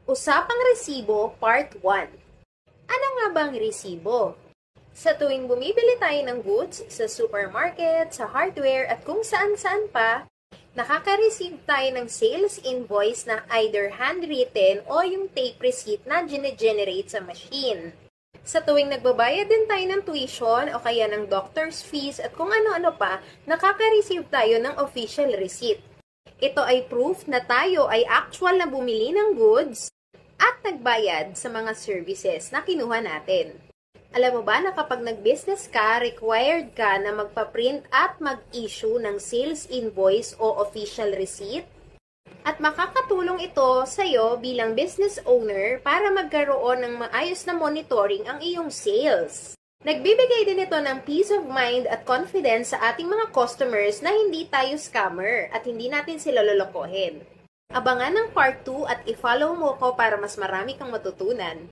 Usapang Resibo Part 1. Ano nga ba ang resibo? Sa tuwing bumibili tayo ng goods sa supermarket, sa hardware at kung saan-saan pa, nakaka-receive tayo ng sales invoice na either handwritten o yung tape receipt na generate sa machine. Sa tuwing nagbabayad din tayo ng tuition o kaya ng doctor's fees at kung ano-ano pa, nakaka-receive tayo ng official receipt. Ito ay proof na tayo ay actual na bumili ng goods at nagbayad sa mga services na kinuha natin. Alam mo ba na kapag nag-business ka, required ka na magpa-print at mag-issue ng sales invoice o official receipt? At makakatulong ito sa iyo bilang business owner para magkaroon ng maayos na monitoring ang iyong sales. Nagbibigay din ito ng peace of mind at confidence sa ating mga customers na hindi tayo scammer at hindi natin sila lolokohin. Abangan ng part 2 at i-follow mo ko para mas marami kang matutunan.